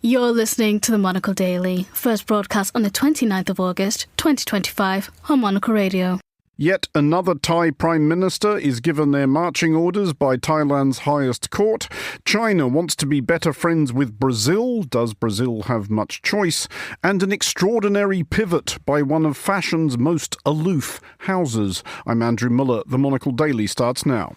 You're listening to the Monocle Daily, first broadcast on the 29th of August, 2025, on Monocle Radio. Yet another Thai Prime Minister is given their marching orders by Thailand's highest court. China wants to be better friends with Brazil. Does Brazil have much choice? And an extraordinary pivot by one of fashion's most aloof houses. I'm Andrew Muller. The Monocle Daily starts now.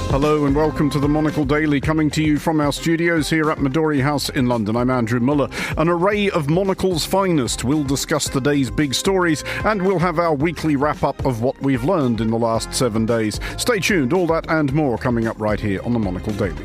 Hello and welcome to the Monocle Daily, coming to you from our studios here at Midori House in London. I'm Andrew Muller. An array of Monocle's finest. We'll discuss the day's big stories and we'll have our weekly wrap-up of what we've learned in the last 7 days. Stay tuned, all that and more coming up right here on the Monocle Daily.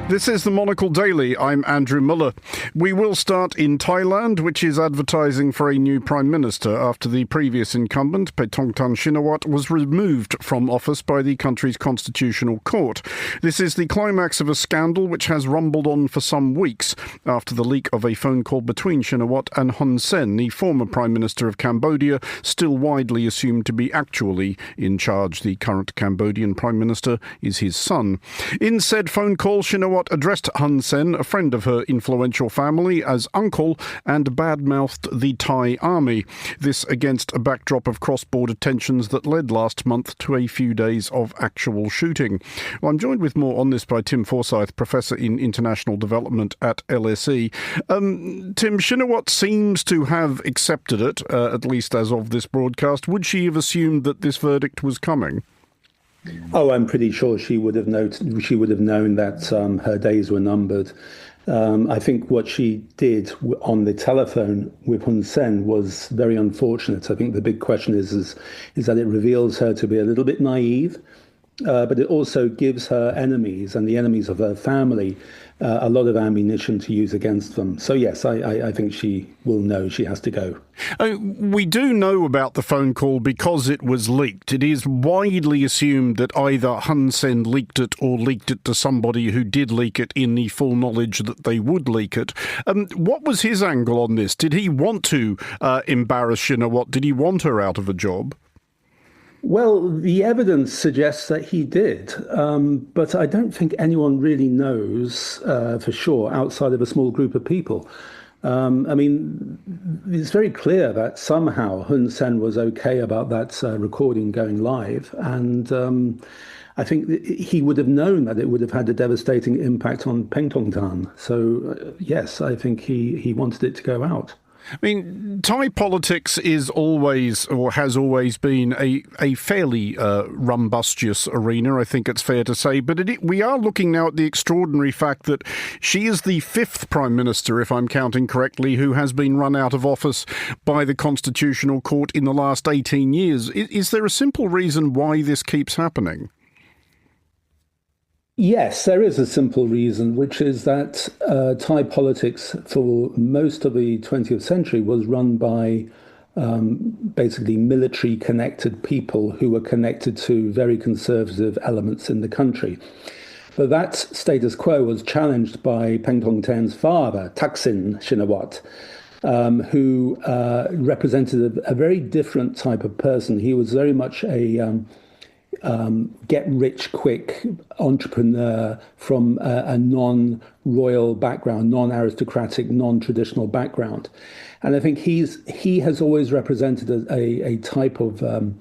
This is the Monocle Daily. I'm Andrew Muller. We will start in Thailand, which is advertising for a new Prime Minister after the previous incumbent, Paetongtarn Shinawatra, was removed from office by the country's constitutional court. This is the climax of a scandal which has rumbled on for some weeks after the leak of a phone call between Shinawatra and Hun Sen, the former Prime Minister of Cambodia, still widely assumed to be actually in charge. The current Cambodian Prime Minister is his son. In said phone call, Shinawatra addressed Hun Sen, a friend of her influential family, as uncle and badmouthed the Thai army. This against a backdrop of cross-border tensions that led last month to a few days of actual shooting. Well, I'm joined with more on this by Tim Forsyth, Professor in International Development at LSE. Tim, Shinawatra seems to have accepted it, at least as of this broadcast. Would she have assumed that this verdict was coming? Oh, I'm pretty sure she would have known that her days were numbered. I think what she did on the telephone with Hun Sen was very unfortunate. I think the big question is that it reveals her to be a little bit naive, but it also gives her enemies and the enemies of her family a lot of ammunition to use against them. So yes, I think she will know she has to go. We do know about the phone call because it was leaked. It is widely assumed that either Hun Sen leaked it or leaked it to somebody who did leak it in the full knowledge that they would leak it. What was his angle on this? Did he want to embarrass Shinawatra? Did he want her out of a job? Well, the evidence suggests that he did, but I don't think anyone really knows for sure outside of a small group of people. I mean, it's very clear that somehow Hun Sen was okay about that recording going live, and I think he would have known that it would have had a devastating impact on Paetongtarn. So, yes, I think he wanted it to go out. I mean, Thai politics is always, or has always been, a fairly rumbustious arena, I think it's fair to say. But we are looking now at the extraordinary fact that she is the fifth Prime Minister, if I'm counting correctly, who has been run out of office by the Constitutional Court in the last 18 years. Is there a simple reason why this keeps happening? Yes, there is a simple reason, which is that Thai politics for most of the 20th century was run by basically military-connected people who were connected to very conservative elements in the country. But that status quo was challenged by Paetongtarn's father, Thaksin Shinawatra, who represented a very different type of person. He was very much a get-rich-quick entrepreneur from a non-royal background, non-aristocratic, non-traditional background. And I think he has always represented a type of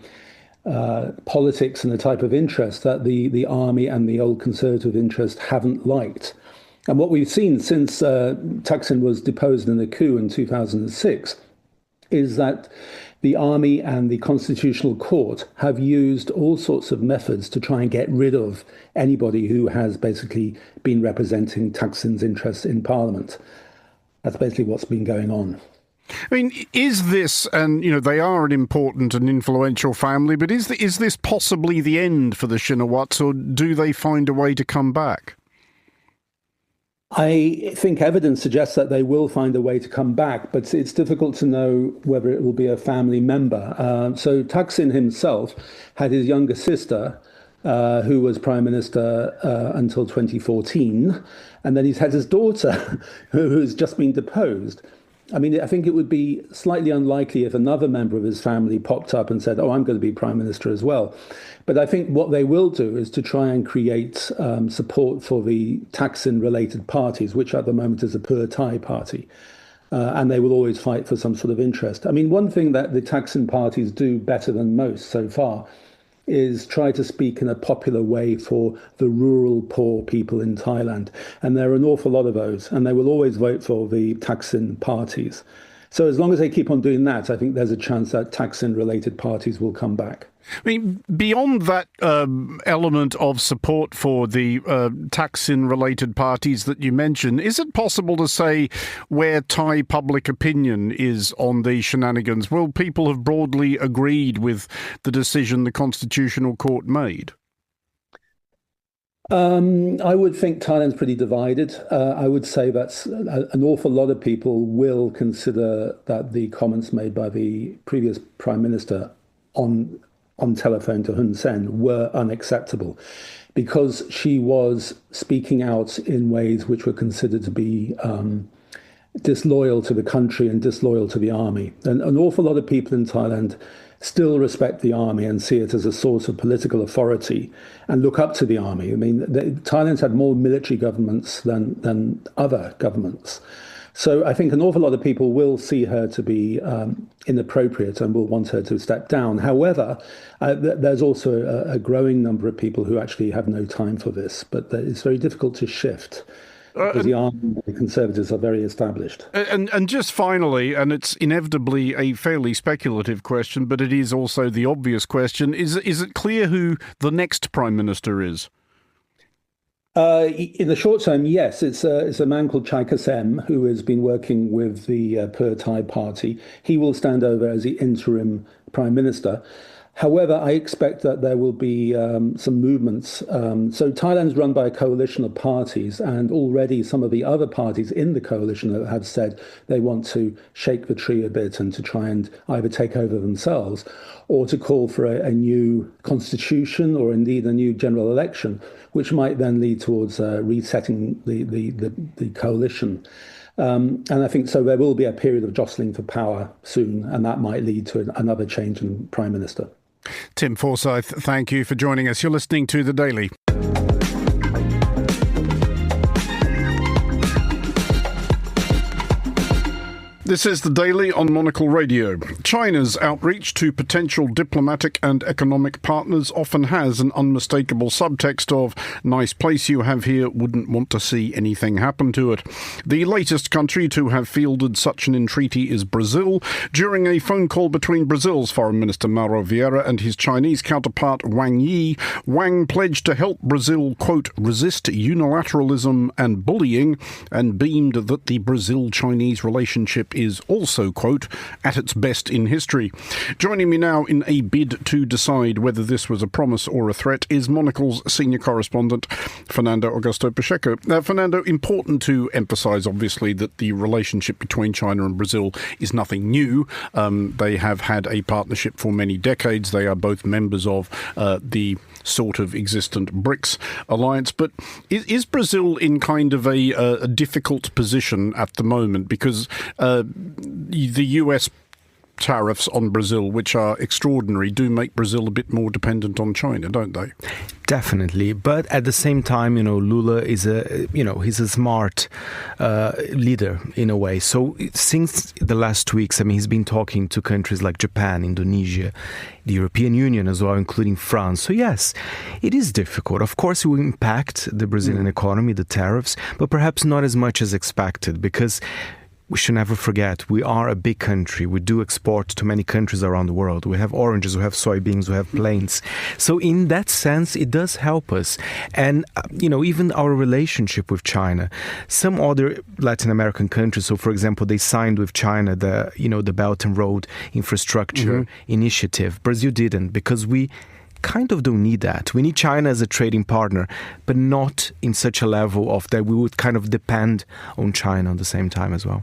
politics and a type of interest that the army and the old conservative interest haven't liked. And what we've seen since Thaksin was deposed in the coup in 2006 is that the army and the Constitutional Court have used all sorts of methods to try and get rid of anybody who has basically been representing Thaksin's interests in Parliament. That's basically what's been going on. I mean, is this, and they are an important and influential family, but is this possibly the end for the Shinawatras, or do they find a way to come back? I think evidence suggests that they will find a way to come back, but it's difficult to know whether it will be a family member. So Thaksin himself had his younger sister who was Prime Minister until 2014. And then he's had his daughter, who's just been deposed. I mean, I think it would be slightly unlikely if another member of his family popped up and said, oh, I'm going to be Prime Minister as well. But I think what they will do is to try and create support for the Thaksin-related parties, which at the moment is the Pheu Thai party. And they will always fight for some sort of interest. I mean, one thing that the Thaksin parties do better than most so far is try to speak in a popular way for the rural poor people in Thailand. And there are an awful lot of those, and they will always vote for the Thaksin parties. So as long as they keep on doing that, I think there's a chance that Thaksin-related parties will come back. I mean, beyond that element of support for the Thaksin-related parties that you mentioned, is it possible to say where Thai public opinion is on these shenanigans? Will people have broadly agreed with the decision the Constitutional Court made? I would think Thailand's pretty divided. I would say that an awful lot of people will consider that the comments made by the previous Prime Minister on telephone to Hun Sen were unacceptable, because she was speaking out in ways which were considered to be disloyal to the country and disloyal to the army. And an awful lot of people in Thailand still respect the army and see it as a source of political authority and look up to the army. I mean, Thailand's had more military governments than other governments. So I think an awful lot of people will see her to be inappropriate and will want her to step down. However, there's also a growing number of people who actually have no time for this, but it's very difficult to shift. Because the army and the Conservatives are very established. And just finally, and it's inevitably a fairly speculative question, but it is also the obvious question, is it clear who the next Prime Minister is? In the short term, yes. It's a man called Chai Kasem, who has been working with the Pheu Thai party. He will stand over as the interim Prime Minister. However, I expect that there will be some movements. So Thailand's run by a coalition of parties, and already some of the other parties in the coalition have said they want to shake the tree a bit and to try and either take over themselves or to call for a new constitution or indeed a new general election, which might then lead towards resetting the coalition. And I think so there will be a period of jostling for power soon, and that might lead to another change in Prime Minister. Tim Forsyth, thank you for joining us. You're listening to The Daily. This is The Daily on Monocle Radio. China's outreach to potential diplomatic and economic partners often has an unmistakable subtext of, nice place you have here, wouldn't want to see anything happen to it. The latest country to have fielded such an entreaty is Brazil. During a phone call between Brazil's Foreign Minister Mauro Vieira and his Chinese counterpart Wang Yi, Wang pledged to help Brazil, quote, resist unilateralism and bullying, and beamed that the Brazil-Chinese relationship is also, quote, at its best in history. Joining me now in a bid to decide whether this was a promise or a threat is Monocle's senior correspondent, Fernando Augusto Pacheco. Fernando, important to emphasise, obviously, that the relationship between China and Brazil is nothing new. They have had a partnership for many decades. They are both members of the sort of existent BRICS alliance. But is Brazil in kind of a difficult position at the moment? Because the US tariffs on Brazil, which are extraordinary, do make Brazil a bit more dependent on China, don't they? Definitely. But at the same time, Lula is he's a smart leader in a way. So since the last 2 weeks, he's been talking to countries like Japan, Indonesia, the European Union as well, including France. So yes, it is difficult. Of course, it will impact the Brazilian economy, the tariffs, but perhaps not as much as expected, because we should never forget, we are a big country. We do export to many countries around the world. We have oranges, we have soybeans, we have planes. So in that sense, it does help us. And, even our relationship with China. Some other Latin American countries, so for example, they signed with China the Belt and Road Infrastructure Initiative. Brazil didn't, because we kind of don't need that. We need China as a trading partner, but not in such a level of that we would kind of depend on China at the same time as well.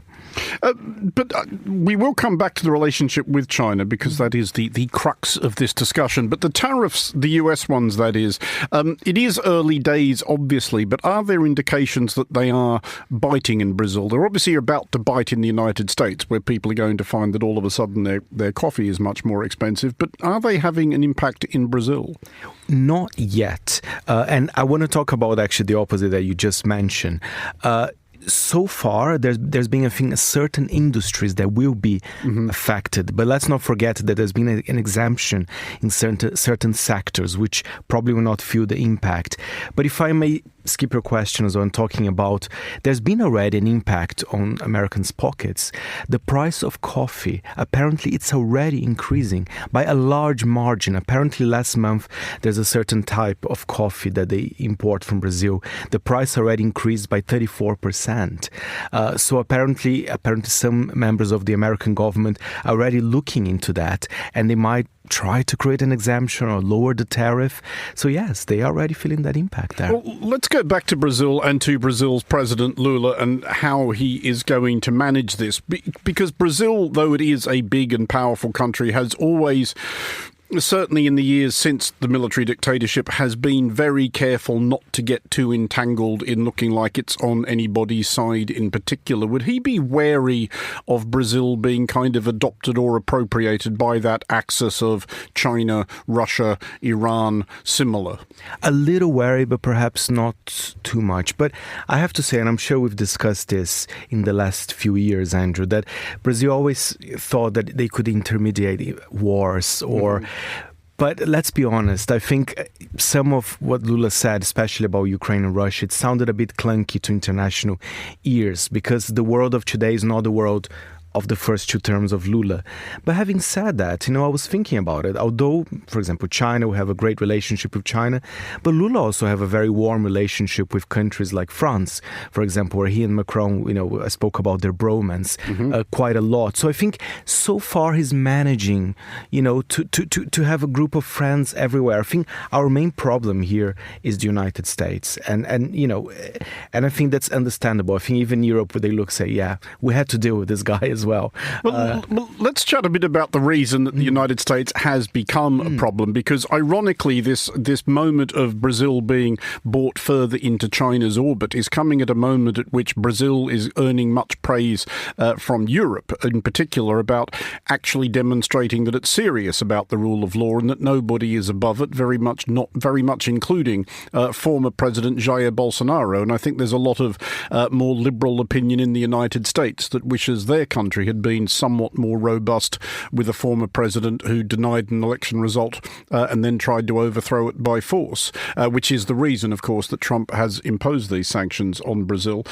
But we will come back to the relationship with China because that is the crux of this discussion. But the tariffs, the US ones, that is, it is early days, obviously, but are there indications that they are biting in Brazil? They're obviously about to bite in the United States, where people are going to find that all of a sudden their coffee is much more expensive. But are they having an impact in Brazil? Not yet. And I want to talk about actually the opposite that you just mentioned. So far, there's been, I think, certain industries that will be affected. But let's not forget that there's been an exemption in certain sectors, which probably will not feel the impact. But if I may skip your questions on talking about, there's been already an impact on Americans' pockets. The price of coffee, apparently it's already increasing by a large margin. Apparently last month, there's a certain type of coffee that they import from Brazil. The price already increased by 34%. So apparently some members of the American government are already looking into that, and they might try to create an exemption or lower the tariff. So yes, they are already feeling that impact there. Well, let's go back to Brazil and to Brazil's President Lula and how he is going to manage this. Because Brazil, though it is a big and powerful country, has always, certainly in the years since the military dictatorship, has been very careful not to get too entangled in looking like it's on anybody's side in particular. Would he be wary of Brazil being kind of adopted or appropriated by that axis of China, Russia, Iran, similar? A little wary, but perhaps not too much. But I have to say, and I'm sure we've discussed this in the last few years, Andrew, that Brazil always thought that they could intermediate wars or... But let's be honest, I think some of what Lula said, especially about Ukraine and Russia, it sounded a bit clunky to international ears because the world of today is not the world of the first two terms of Lula. But having said that, I was thinking about it. Although, for example, China, we have a great relationship with China, but Lula also have a very warm relationship with countries like France, for example, where he and Macron, spoke about their bromance quite a lot. So I think so far he's managing, to have a group of friends everywhere. I think our main problem here is the United States. And I think that's understandable. I think even Europe, where they say, yeah, we had to deal with this guy as well. Well, let's chat a bit about the reason that the United States has become a problem, because ironically this moment of Brazil being brought further into China's orbit is coming at a moment at which Brazil is earning much praise from Europe in particular about actually demonstrating that it's serious about the rule of law and that nobody is above it, not very much including former President Jair Bolsonaro. And I think there's a lot of more liberal opinion in the United States that wishes their country had been somewhat more robust with a former president who denied an election result and then tried to overthrow it by force, which is the reason, of course, that Trump has imposed these sanctions on Brazil.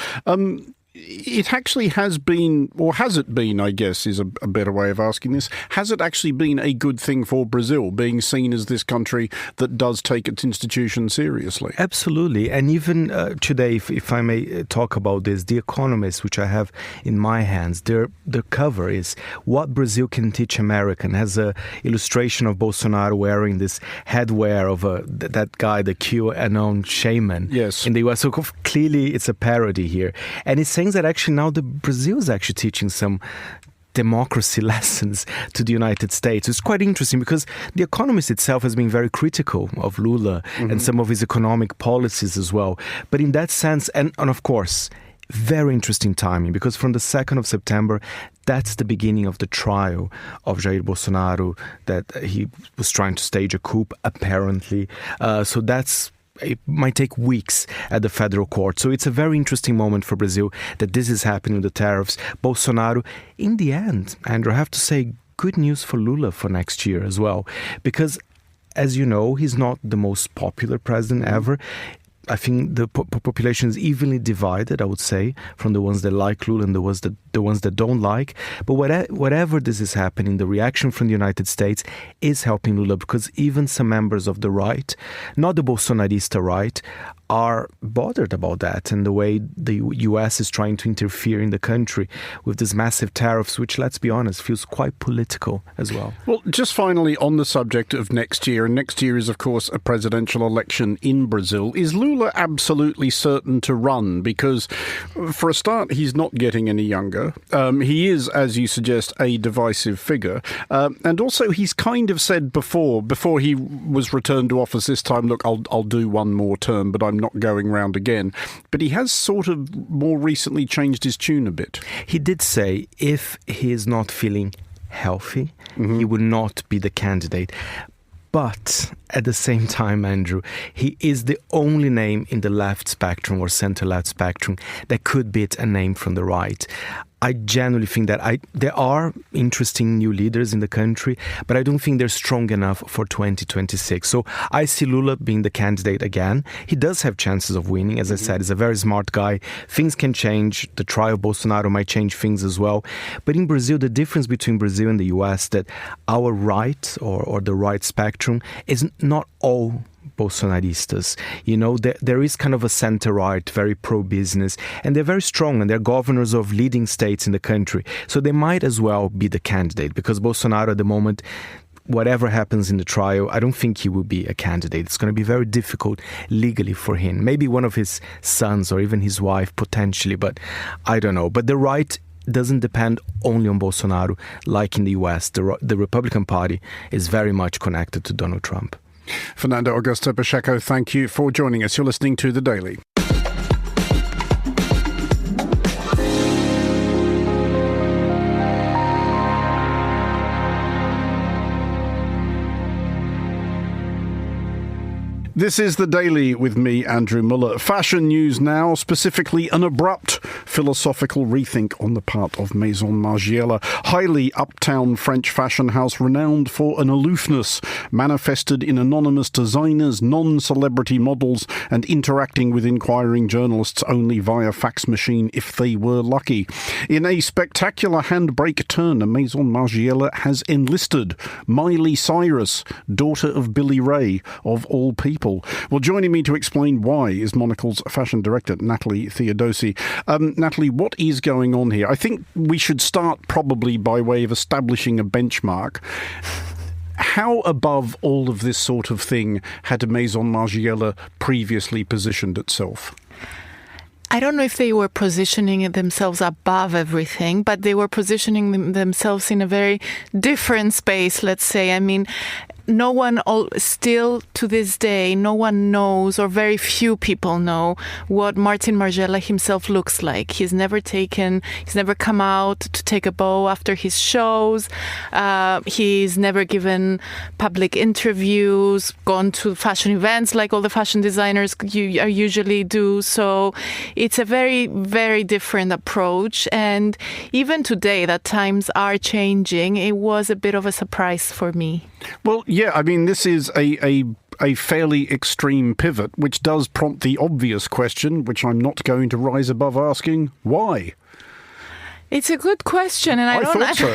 It actually has been, or has it been, I guess, is a better way of asking this, has it actually been a good thing for Brazil, being seen as this country that does take its institutions seriously? Absolutely. And even today, if I may talk about this, The Economist, which I have in my hands, their cover is What Brazil Can Teach America, and has an illustration of Bolsonaro wearing this headwear of that guy, the QAnon shaman in the US. So clearly it's a parody here. And it's saying that actually now Brazil is actually teaching some democracy lessons to the United States. It's quite interesting because The Economist itself has been very critical of Lula and some of his economic policies as well. But in that sense, and of course, very interesting timing, because from the 2nd of September, that's the beginning of the trial of Jair Bolsonaro, that he was trying to stage a coup, apparently. So it might take weeks at the federal court. So it's a very interesting moment for Brazil that this is happening with the tariffs. Bolsonaro, in the end, Andrew, I have to say, good news for Lula for next year as well. Because, as you know, he's not the most popular president ever. I think the population is evenly divided, I would say, from the ones that like Lula and the ones that don't like. But whatever this is happening, the reaction from the United States is helping Lula, because even some members of the right, not the Bolsonarista right, are bothered about that and the way the US is trying to interfere in the country with these massive tariffs, which, let's be honest, feels quite political as well. Well, just finally on the subject of next year, and next year is, of course, a presidential election in Brazil. Is Lula absolutely certain to run? Because, for a start, he's not getting any younger. He is, as you suggest, a divisive figure. And also, he's kind of said before he was returned to office this time, look, I'll do one more term, but I'm not going round again. But he has sort of more recently changed his tune a bit. He did say if he is not feeling healthy, he will not be the candidate. But at the same time, Andrew, he is the only name in the left spectrum or center-left spectrum that could beat a name from the right. I genuinely think that there are interesting new leaders in the country, but I don't think they're strong enough for 2026. So I see Lula being the candidate again. He does have chances of winning. As I said, he's a very smart guy. Things can change. The trial of Bolsonaro might change things as well. But in Brazil, the difference between Brazil and the US, that our right or the right spectrum is not all Bolsonaristas. You know, there is kind of a center-right, very pro-business, and they're very strong, and they're governors of leading states in the country. So they might as well be the candidate, because Bolsonaro at the moment, whatever happens in the trial, I don't think he will be a candidate. It's going to be very difficult legally for him. Maybe one of his sons or even his wife, potentially, but I don't know. But the right doesn't depend only on Bolsonaro, like in the US. The Republican Party is very much connected to Donald Trump. Fernando Augusto Pacheco, thank you for joining us. You're listening to The Daily. This is The Daily with me, Andrew Muller. Fashion news now, specifically an abrupt philosophical rethink on the part of Maison Margiela, highly uptown French fashion house renowned for an aloofness manifested in anonymous designers, non-celebrity models, and interacting with inquiring journalists only via fax machine if they were lucky. In a spectacular handbrake turn, Maison Margiela has enlisted Miley Cyrus, daughter of Billy Ray, of all people. Well, joining me to explain why is Monocle's fashion director, Natalie Theodosi. Natalie, what is going on here? I think we should start probably by way of establishing a benchmark. How above all of this sort of thing had Maison Margiela previously positioned itself? I don't know if they were positioning themselves above everything, but they were positioning themselves in a very different space, let's say. I mean, no one, still to this day, no one knows, or very few people know, what Martin Margiela himself looks like. He's never come out to take a bow after his shows. He's never given public interviews, gone to fashion events like all the fashion designers usually do. So it's a very, very different approach. And even today, that times are changing, it was a bit of a surprise for me. Well, yeah, I mean, this is a fairly extreme pivot, which does prompt the obvious question, which I'm not going to rise above asking, why? It's a good question, and I thought so.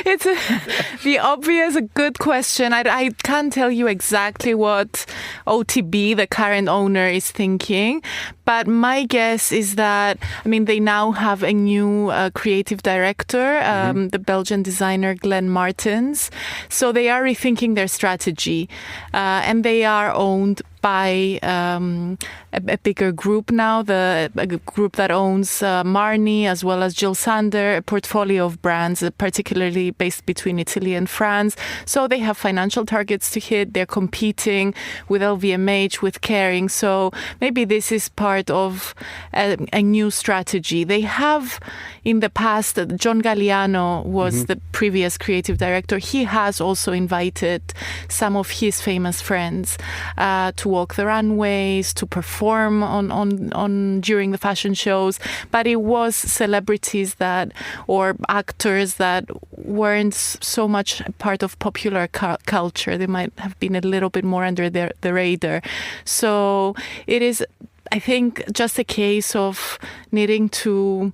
It's the obvious, a good question. I can't tell you exactly what OTB, the current owner, is thinking, but my guess is that, I mean, they now have a new creative director, the Belgian designer Glenn Martens. So they are rethinking their strategy, and they are owned by a bigger group now, a group that owns Marni as well as Jill Sander, a portfolio of brands, particularly based between Italy and France. So they have financial targets to hit. They're competing with LVMH, with Kering. So maybe this is part of a new strategy. They have, in the past, John Galliano was the previous creative director. He has also invited some of his famous friends to walk the runways, to perform on during the fashion shows, but it was celebrities or actors that weren't so much part of popular culture. They might have been a little bit more under the radar. So it is, I think, just a case of needing to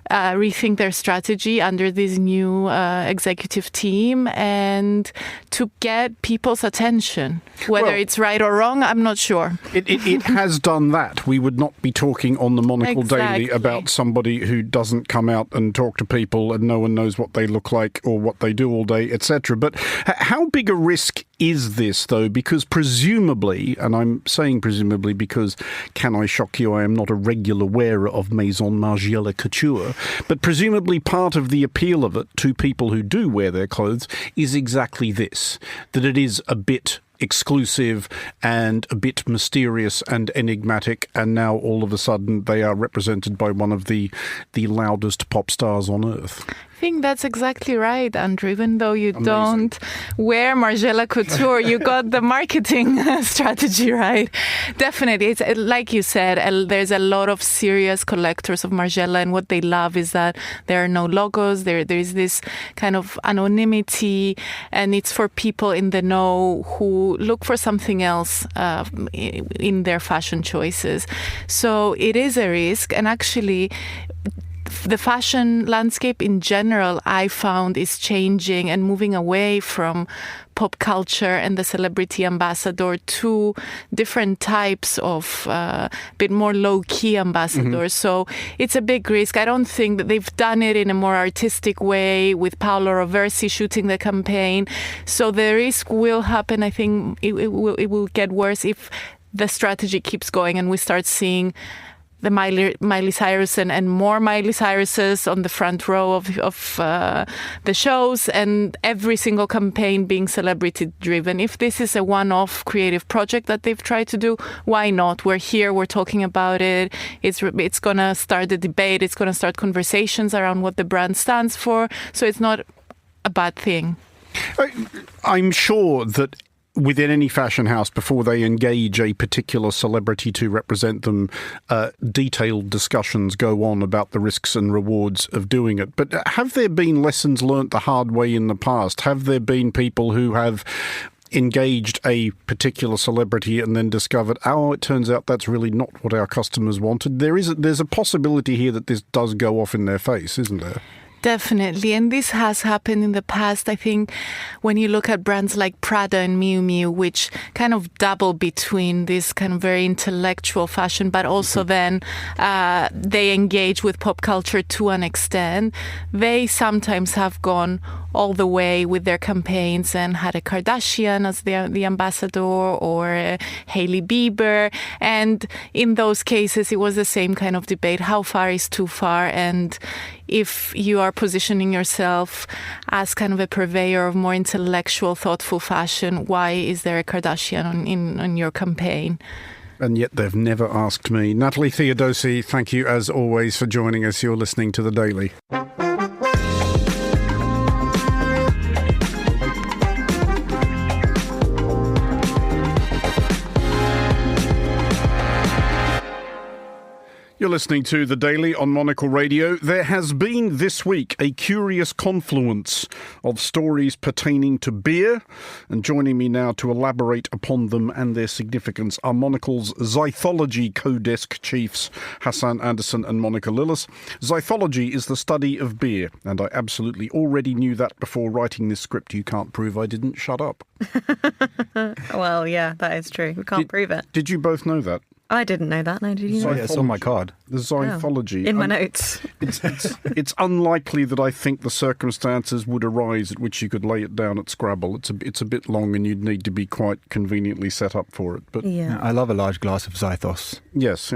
rethink their strategy under this new executive team and to get people's attention. Whether it's right or wrong, I'm not sure. It has done that. We would not be talking on the Monocle Daily about somebody who doesn't come out and talk to people and no one knows what they look like or what they do all day, etc. But how big a risk is this, though? Because presumably, and I'm saying presumably because, can I shock you, I am not a regular wearer of Maison Margiela couture, but presumably part of the appeal of it to people who do wear their clothes is exactly this, that it is a bit exclusive and a bit mysterious and enigmatic, and now all of a sudden they are represented by one of the loudest pop stars on earth. I think that's exactly right, Andrew. Even though you don't wear Margiela couture, you got the marketing strategy right. Definitely. It's like you said, there's a lot of serious collectors of Margiela, and what they love is that there are no logos. There is this kind of anonymity, and it's for people in the know who look for something else in their fashion choices. So it is a risk, and actually the fashion landscape in general, I found, is changing and moving away from pop culture and the celebrity ambassador to different types of bit more low-key ambassadors. So it's a big risk. I don't think that they've done it in a more artistic way with Paolo Roversi shooting the campaign. So the risk will happen. I think it will get worse if the strategy keeps going and we start seeing the Miley Cyrus and more Miley Cyruses on the front row of the shows, and every single campaign being celebrity driven. If this is a one-off creative project that they've tried to do, why not? We're here, we're talking about it. It's going to start a debate. It's going to start conversations around what the brand stands for. So it's not a bad thing. I'm sure that within any fashion house, before they engage a particular celebrity to represent them, detailed discussions go on about the risks and rewards of doing it. But have there been lessons learnt the hard way in the past? Have there been people who have engaged a particular celebrity and then discovered, oh, it turns out that's really not what our customers wanted? There's a possibility here that this does go off in their face, isn't there? Definitely. And this has happened in the past. I think when you look at brands like Prada and Miu Miu, which kind of double between this kind of very intellectual fashion, but also then they engage with pop culture to an extent. They sometimes have gone all the way with their campaigns and had a Kardashian as the ambassador or Hailey Bieber. And in those cases, it was the same kind of debate. How far is too far? And if you are positioning yourself as kind of a purveyor of more intellectual, thoughtful fashion, why is there a Kardashian on your campaign? And yet they've never asked me. Natalie Theodosi, thank you as always for joining us. You're listening to The Daily. You're listening to The Daily on Monocle Radio. There has been this week a curious confluence of stories pertaining to beer, and joining me now to elaborate upon them and their significance are Monocle's Zythology co-desk chiefs Hassan Anderson and Monica Lillis. Zythology is the study of beer, and I absolutely already knew that before writing this script. You can't prove I didn't. Shut up. Well, yeah, that is true. We can't prove it. Did you both know that? I didn't know that. No, did you know? Yeah, it's on my card. The Zythology. In my notes. It's unlikely that I think the circumstances would arise at which you could lay it down at Scrabble. It's a bit long and you'd need to be quite conveniently set up for it. But Yeah. I love a large glass of Zythos. Yes,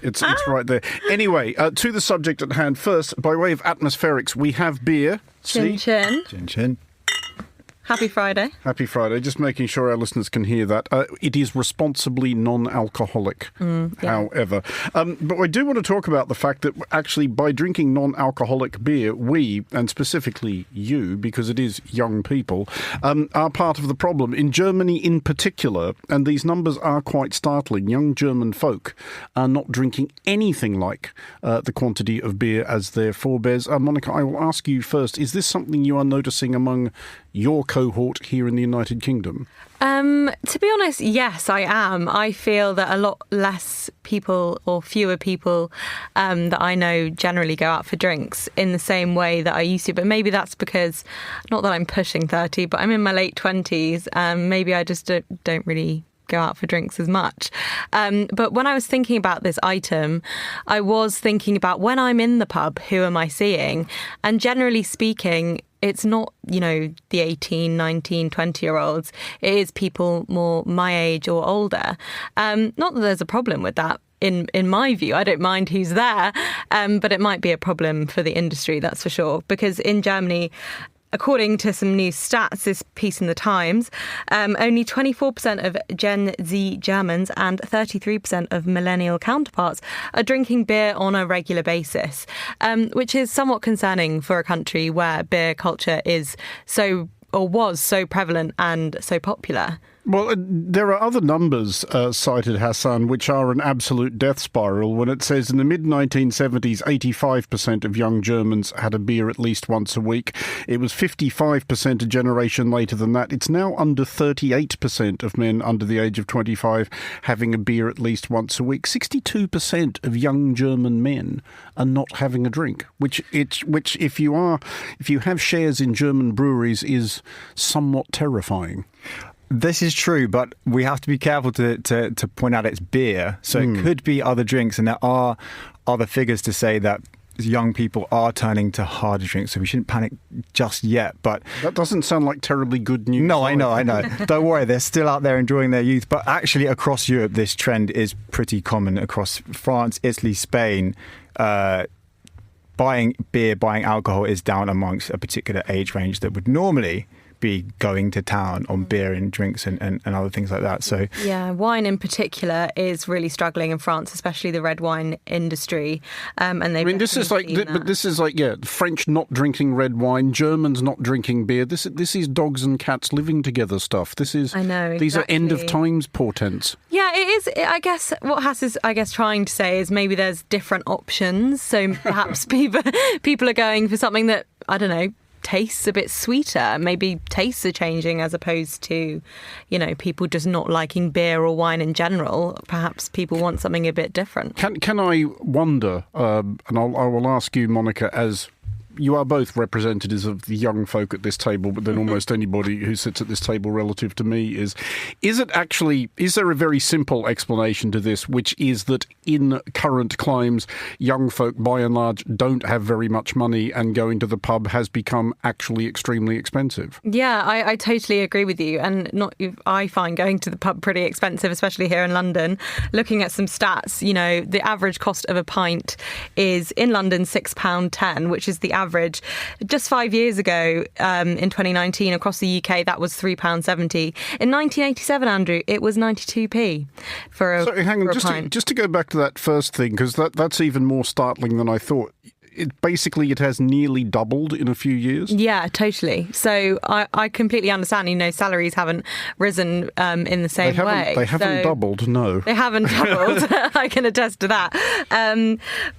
it's right there. Anyway, to the subject at hand. First, by way of atmospherics, we have beer. Chin chin. Chin chin. Happy Friday. Happy Friday. Just making sure our listeners can hear that. It is responsibly non-alcoholic, however. But I do want to talk about the fact that actually by drinking non-alcoholic beer, we, and specifically you, because it is young people, are part of the problem. In Germany in particular, and these numbers are quite startling, young German folk are not drinking anything like the quantity of beer as their forebears. Monica, I will ask you first, is this something you are noticing among your cohort here in the United Kingdom? To be honest, yes, I am. I feel that a lot less people or fewer people that I know generally go out for drinks in the same way that I used to. But maybe that's because, not that I'm pushing 30, but I'm in my late 20s. Maybe I just don't really go out for drinks as much. But when I was thinking about this item, I was thinking about when I'm in the pub, who am I seeing? And generally speaking, it's not, the 18, 19, 20-year-olds. It is people more my age or older. Not that there's a problem with that. In my view, I don't mind who's there, but it might be a problem for the industry, that's for sure. Because in Germany, according to some new stats, this piece in the Times, only 24% of Gen Z Germans and 33% of millennial counterparts are drinking beer on a regular basis, which is somewhat concerning for a country where beer culture is was so prevalent and so popular. Well, there are other numbers cited, Hassan, which are an absolute death spiral when it says in the mid-1970s, 85% of young Germans had a beer at least once a week. It was 55% a generation later than that. It's now under 38% of men under the age of 25 having a beer at least once a week. 62% of young German men are not having a drink, which if you have shares in German breweries is somewhat terrifying. This is true, but we have to be careful to point out it's beer. So it could be other drinks, and there are other figures to say that young people are turning to harder drinks, so we shouldn't panic just yet. But that doesn't sound like terribly good news. No, I know. Don't worry, they're still out there enjoying their youth. But actually, across Europe, this trend is pretty common. Across France, Italy, Spain, buying alcohol is down amongst a particular age range that would normally be going to town on beer and drinks and other things like that. So yeah, wine in particular is really struggling in France, especially the red wine industry. And this is like French not drinking red wine, Germans not drinking beer. This is dogs and cats living together stuff. These are end of times portents. Yeah, it is. I guess what Hass is trying to say is maybe there's different options. So perhaps people are going for something that, I don't know, tastes a bit sweeter. Maybe tastes are changing as opposed to, people just not liking beer or wine in general. Perhaps people want something a bit different. Can I wonder, and I will ask you, Monica, as you are both representatives of the young folk at this table, but then almost anybody who sits at this table relative to me is there a very simple explanation to this, which is that in current climes, young folk by and large don't have very much money and going to the pub has become actually extremely expensive? Yeah, I totally agree with you. And I find going to the pub pretty expensive, especially here in London. Looking at some stats, the average cost of a pint is in London £6.10, which is the average. Just 5 years ago, in 2019, across the UK, that was £3.70. In 1987, Andrew, it was 92p for a pint. Just to go back to that first thing, because that's even more startling than I thought. It has nearly doubled in a few years. Yeah, totally. So I completely understand. Salaries haven't risen in the same way. They haven't doubled, no. They haven't doubled. I can attest to that.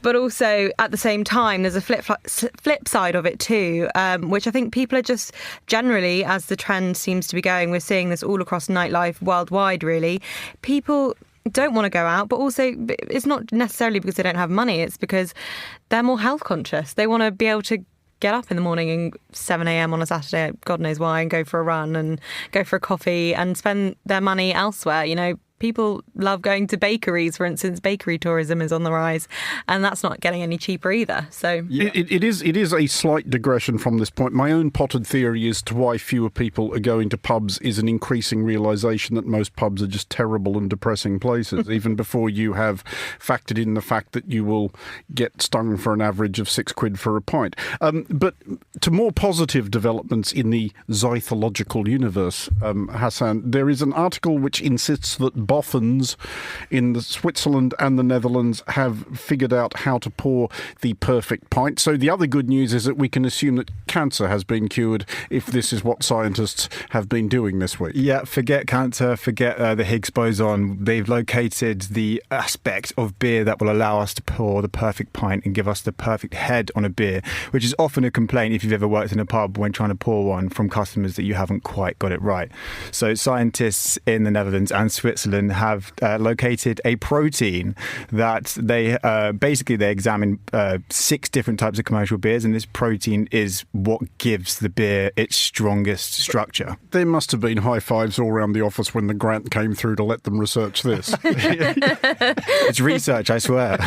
But also, at the same time, there's a flip side of it too, which I think people are just generally, as the trend seems to be going, we're seeing this all across nightlife worldwide, really. People don't want to go out, but also it's not necessarily because they don't have money, it's because they're more health conscious. They want to be able to get up in the morning and 7 a.m. on a Saturday, God knows why, and go for a run and go for a coffee and spend their money elsewhere. People love going to bakeries, for instance. Bakery tourism is on the rise, and that's not getting any cheaper either. So it is a slight digression from this point. My own potted theory as to why fewer people are going to pubs is an increasing realisation that most pubs are just terrible and depressing places, even before you have factored in the fact that you will get stung for an average of £6 for a pint. But to more positive developments in the zythological universe, Hassan, there is an article which insists that boffins in Switzerland and the Netherlands have figured out how to pour the perfect pint. So the other good news is that we can assume that cancer has been cured if this is what scientists have been doing this week. Yeah, forget cancer, forget the Higgs boson. They've located the aspect of beer that will allow us to pour the perfect pint and give us the perfect head on a beer, which is often a complaint if you've ever worked in a pub when trying to pour one from customers that you haven't quite got it right. So scientists in the Netherlands and Switzerland have located a protein that they examine 6 different types of commercial beers, and this protein is what gives the beer its strongest structure. There must have been high fives all around the office when the grant came through to let them research this. It's research, I swear.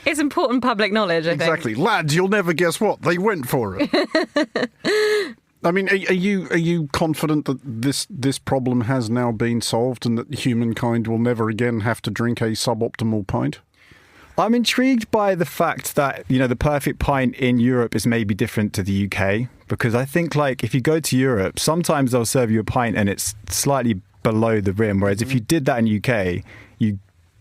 It's important public knowledge, I think. Exactly. Lads, you'll never guess what. They went for it. I mean, are you confident that this problem has now been solved and that humankind will never again have to drink a suboptimal pint? I'm intrigued by the fact that, the perfect pint in Europe is maybe different to the UK, because I think, like, if you go to Europe, sometimes they'll serve you a pint and it's slightly below the rim, whereas if you did that in UK,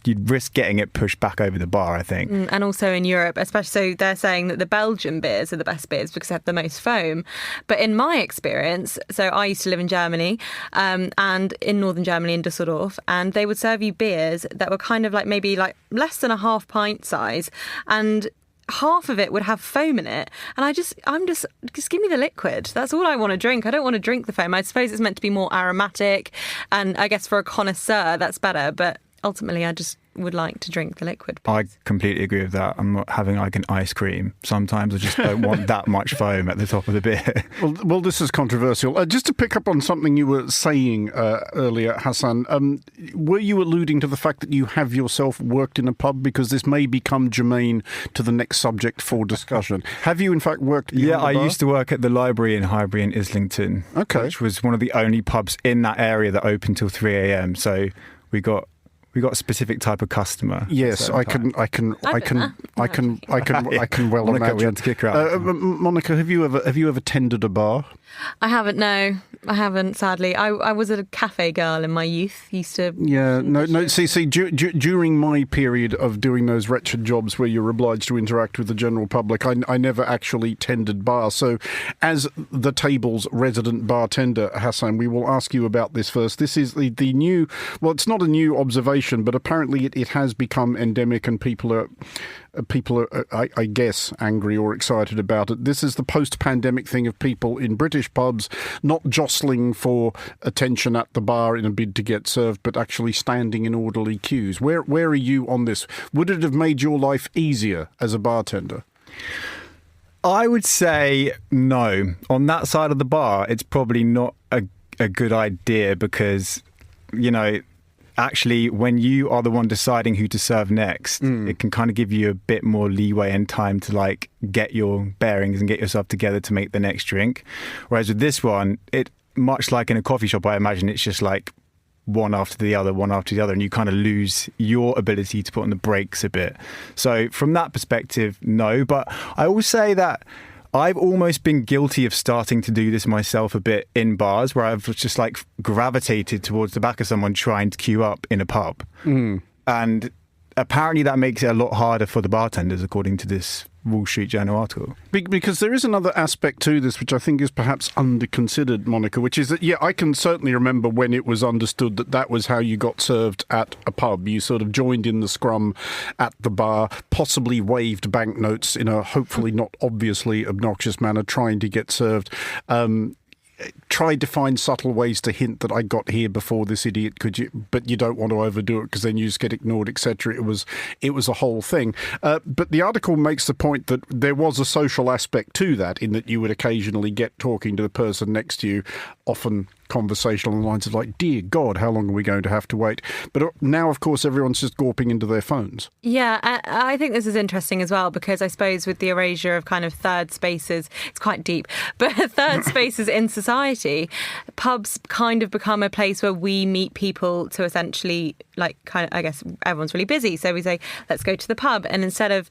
you'd risk getting it pushed back over the bar, I think. And also in Europe, especially, so they're saying that the Belgian beers are the best beers because they have the most foam. But in my experience, so I used to live in Germany and in northern Germany in Düsseldorf, and they would serve you beers that were kind of like maybe like less than a half pint size, and half of it would have foam in it, and just give me the liquid. That's all I want to drink. I don't want to drink the foam. I suppose it's meant to be more aromatic, and I guess for a connoisseur that's better, but ultimately I just would like to drink the liquid, please. I completely agree with that. I'm not having like an ice cream. Sometimes I just don't want that much foam at the top of the beer. Well, this is controversial. Just to pick up on something you were saying earlier, Hassan, were you alluding to the fact that you have yourself worked in a pub? Because this may become germane to the next subject for discussion. Have you in fact worked in a bar? I used to work at the library in Highbury in Islington, which was one of the only pubs in that area that opened till 3 a.m. So we got a specific type of customer. Yes, I can well Monica, imagine. We had to kick her out. Monica, have you ever tended a bar? I haven't. No, I haven't. Sadly, I was a cafe girl in my youth. Used to. Yeah, no. See, during my period of doing those wretched jobs where you're obliged to interact with the general public, I never actually tended bar. So, as the table's resident bartender, Hassan, we will ask you about this first. This is the new. Well, it's not a new observation, but apparently it has become endemic, and people are, I guess, angry or excited about it. This is the post-pandemic thing of people in British pubs not jostling for attention at the bar in a bid to get served, but actually standing in orderly queues. Where are you on this? Would it have made your life easier as a bartender? I would say no. On that side of the bar, it's probably not a good idea because, actually, when you are the one deciding who to serve next, it can kind of give you a bit more leeway and time to like get your bearings and get yourself together to make the next drink. Whereas with this one, it much like in a coffee shop, I imagine it's just like one after the other, and you kind of lose your ability to put on the brakes a bit. So from that perspective, no. But I will say that I've almost been guilty of starting to do this myself a bit in bars where I've just like gravitated towards the back of someone trying to queue up in a pub. And apparently that makes it a lot harder for the bartenders, according to this Wall Street Journal article. Because there is another aspect to this which I think is perhaps under-considered, Monica, which is that, I can certainly remember when it was understood that was how you got served at a pub. You sort of joined in the scrum at the bar, possibly waved banknotes in a hopefully not obviously obnoxious manner, trying to get served. Tried to find subtle ways to hint that I got here before this idiot, but you don't want to overdo it because then you just get ignored, etc. It was a whole thing. But the article makes the point that there was a social aspect to that, in that you would occasionally get talking to the person next to you, often conversational on the lines of like, dear God, how long are we going to have to wait? But now, of course, everyone's just gawping into their phones. Yeah, I think this is interesting as well, because I suppose with the erasure of kind of third spaces, it's quite deep, but third spaces in society, pubs kind of become a place where we meet people to essentially, like, kind of, I guess everyone's really busy, so we say, let's go to the pub. And instead of,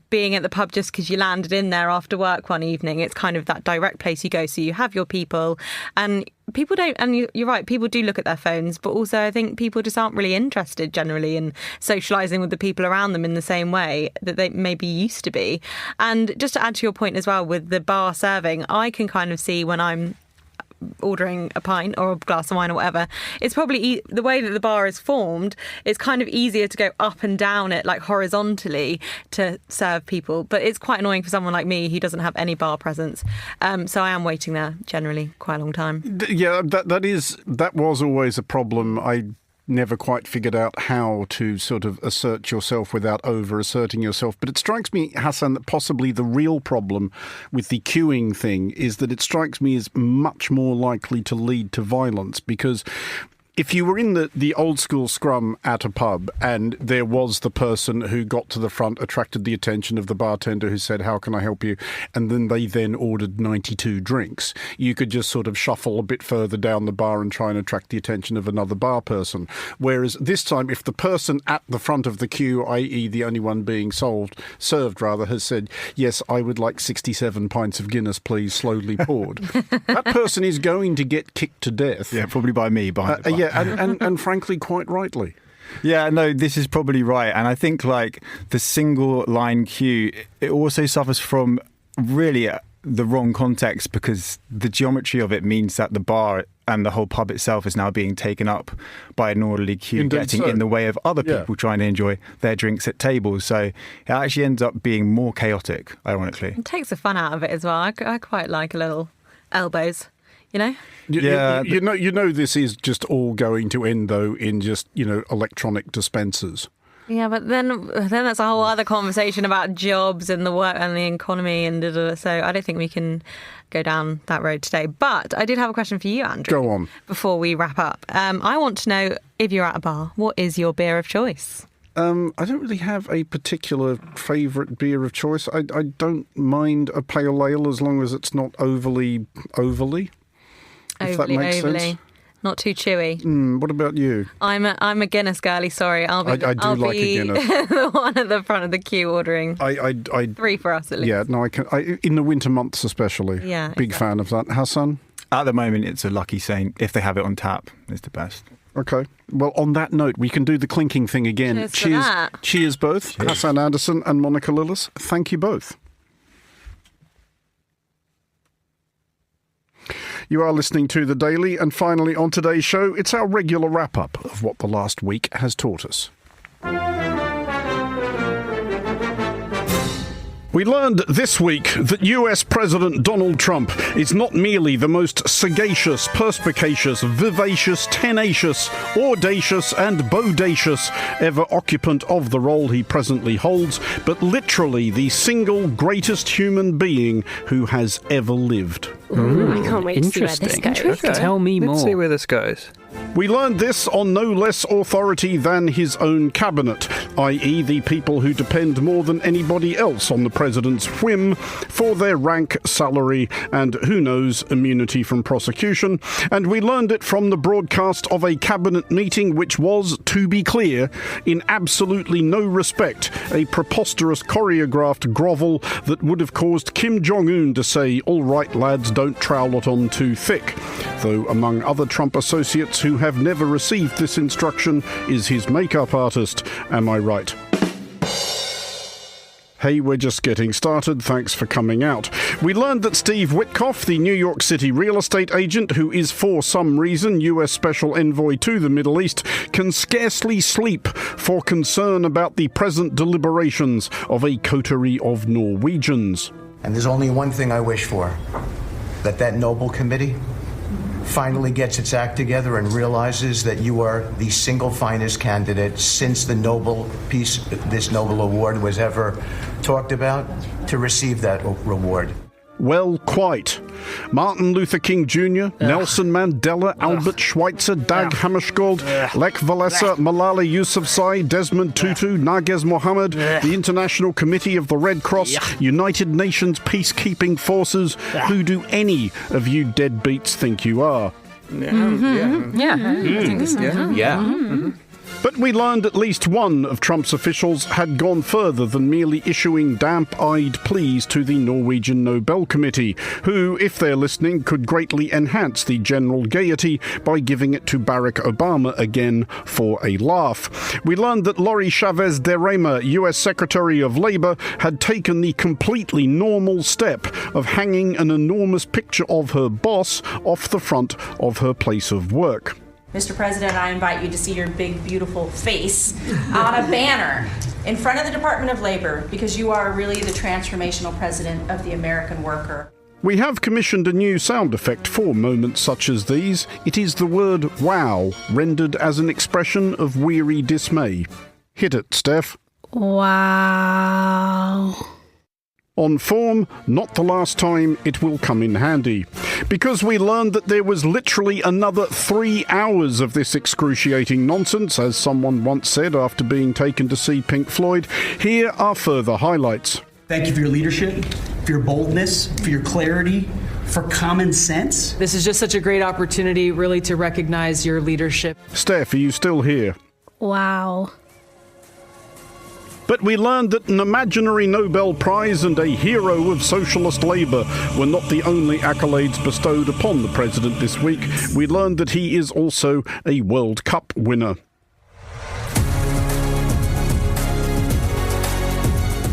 being at the pub just because you landed in there after work one evening, it's kind of that direct place you go. So you have your people, and people don't, and you're right, people do look at their phones, but also I think people just aren't really interested generally in socialising with the people around them in the same way that they maybe used to be. And just to add to your point as well with the bar serving, I can kind of see when I'm ordering a pint or a glass of wine or whatever, it's probably the way that the bar is formed, it's kind of easier to go up and down it like horizontally to serve people, but it's quite annoying for someone like me who doesn't have any bar presence, so I am waiting there generally quite a long time. Yeah, that was always a problem. I never quite figured out how to sort of assert yourself without over-asserting yourself. But it strikes me, Hassan, that possibly the real problem with the queuing thing is that it strikes me as much more likely to lead to violence, because if you were in the old school scrum at a pub and there was the person who got to the front, attracted the attention of the bartender who said, "How can I help you?" and then they ordered 92 drinks, you could just sort of shuffle a bit further down the bar and try and attract the attention of another bar person. Whereas this time, if the person at the front of the queue, i.e. the only one being served, has said, "Yes, I would like 67 pints of Guinness, please, slowly poured," that person is going to get kicked to death. Yeah, probably by me behind the bar. Yeah, and frankly, quite rightly. Yeah, no, this is probably right. And I think like the single line queue, it also suffers from really the wrong context, because the geometry of it means that the bar and the whole pub itself is now being taken up by an orderly queue, getting in the way of other people trying to enjoy their drinks at tables. So it actually ends up being more chaotic, ironically. It takes the fun out of it as well. I quite like a little elbows. You know? You know this is just all going to end, though, in just, electronic dispensers. Yeah, but then that's a whole other conversation about jobs and the work and the economy and so I don't think we can go down that road today. But I did have a question for you, Andrew. Go on. Before we wrap up. I want to know, if you're at a bar, what is your beer of choice? I don't really have a particular favourite beer of choice. I don't mind a pale ale as long as it's not overly. If that makes sense. Not too chewy. What about you? I'm a Guinness girly. Sorry, I'll be like a Guinness. The one at the front of the queue ordering. I 3 for us at least. Yeah, no, I can. In the winter months especially. Yeah, big fan of that. Hassan? At the moment, it's a lucky saint. If they have it on tap, it's the best. Okay. Well, on that note, we can do the clinking thing again. Cheers both. Cheers. Hassan Anderson and Monica Lillis. Thank you both. You are listening to The Daily, and finally on today's show, it's our regular wrap-up of what the last week has taught us. We learned this week that US President Donald Trump is not merely the most sagacious, perspicacious, vivacious, tenacious, audacious and bodacious ever occupant of the role he presently holds, but literally the single greatest human being who has ever lived. Ooh, I can't wait to see where this goes. Okay. Tell me more. Let's see where this goes. We learned this on no less authority than his own cabinet, i.e. the people who depend more than anybody else on the president's whim for their rank, salary, and, who knows, immunity from prosecution. And we learned it from the broadcast of a cabinet meeting which was, to be clear, in absolutely no respect, a preposterous choreographed grovel that would have caused Kim Jong-un to say, "All right, lads, don't trowel it on too thick." Though among other Trump associates who have never received this instruction is his makeup artist. Am I right? Hey, we're just getting started. Thanks for coming out. We learned that Steve Witkoff, the New York City real estate agent who is for some reason US Special Envoy to the Middle East, can scarcely sleep for concern about the present deliberations of a coterie of Norwegians. And there's only one thing I wish for, that noble committee finally gets its act together and realizes that you are the single finest candidate since the Nobel Peace, this Nobel Award was ever talked about, to receive that reward. Well, quite. Martin Luther King Jr., Nelson Mandela, Albert Schweitzer, Dag Hammarskjöld, Lech Walesa, Malala Yousafzai, Desmond Tutu, Narges Mohammed, the International Committee of the Red Cross, United Nations Peacekeeping Forces. Who do any of you deadbeats think you are? But we learned at least one of Trump's officials had gone further than merely issuing damp-eyed pleas to the Norwegian Nobel Committee, who, if they're listening, could greatly enhance the general gaiety by giving it to Barack Obama again for a laugh. We learned that Lori Chavez de Rema, US Secretary of Labour, had taken the completely normal step of hanging an enormous picture of her boss off the front of her place of work. Mr. President, I invite you to see your big, beautiful face on a banner in front of the Department of Labor, because you are really the transformational president of the American worker. We have commissioned a new sound effect for moments such as these. It is the word wow, rendered as an expression of weary dismay. Hit it, Steph. Wow. On form, not the last time it will come in handy. Because we learned that there was literally another 3 hours of this excruciating nonsense, as someone once said after being taken to see Pink Floyd. Here are further highlights. Thank you for your leadership, for your boldness, for your clarity, for common sense. This is just such a great opportunity, really, to recognize your leadership. Steph, are you still here? Wow. But we learned that an imaginary Nobel Prize and a hero of socialist labour were not the only accolades bestowed upon the president this week. We learned that he is also a World Cup winner.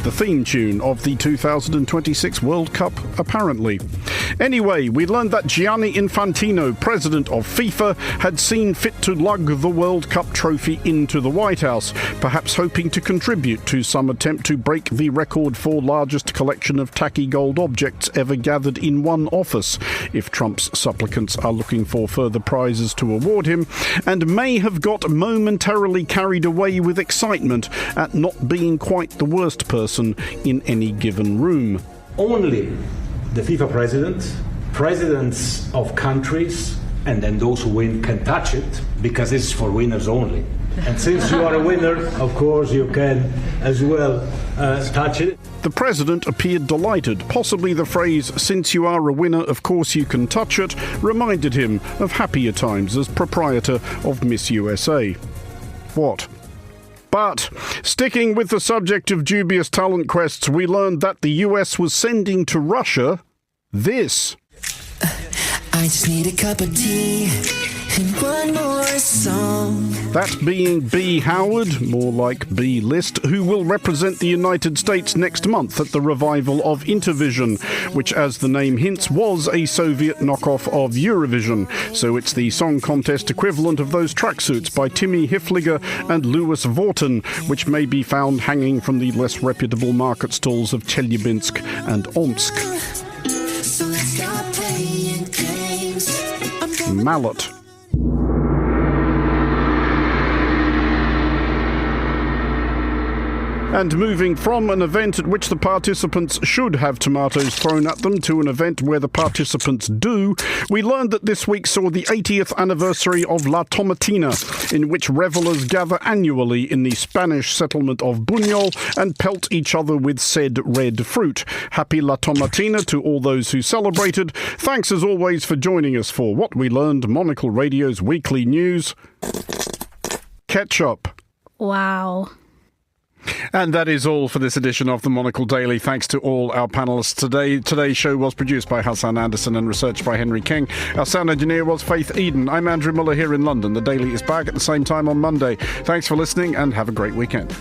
The theme tune of the 2026 World Cup, apparently. Anyway, we learned that Gianni Infantino, president of FIFA, had seen fit to lug the World Cup trophy into the White House, perhaps hoping to contribute to some attempt to break the record for largest collection of tacky gold objects ever gathered in one office, if Trump's supplicants are looking for further prizes to award him, and may have got momentarily carried away with excitement at not being quite the worst person in any given room. Only the FIFA presidents of countries, and then those who win can touch it, because it's for winners only. And since you are a winner, of course you can as well touch it. The president appeared delighted. Possibly the phrase, "since you are a winner, of course you can touch it," reminded him of happier times as proprietor of Miss USA. What? But, sticking with the subject of dubious talent quests, we learned that the US was sending to Russia this. I just need a cup of tea and one more song. That being B. Howard, more like B. List, who will represent the United States next month at the revival of Intervision, which, as the name hints, was a Soviet knockoff of Eurovision. So it's the song contest equivalent of those tracksuits by Timmy Hilfiger and Louis Vuitton, which may be found hanging from the less reputable market stalls of Chelyabinsk and Omsk. So let's stop playing games. Mallet. And moving from an event at which the participants should have tomatoes thrown at them to an event where the participants do, we learned that this week saw the 80th anniversary of La Tomatina, in which revellers gather annually in the Spanish settlement of Buñol and pelt each other with said red fruit. Happy La Tomatina to all those who celebrated. Thanks as always for joining us for What We Learned, Monocle Radio's weekly news. Ketchup. Wow. And that is all for this edition of the Monocle Daily. Thanks to all our panellists today. Today's show was produced by Hassan Anderson and researched by Henry King. Our sound engineer was Faith Eden. I'm Andrew Muller here in London. The Daily is back at the same time on Monday. Thanks for listening and have a great weekend.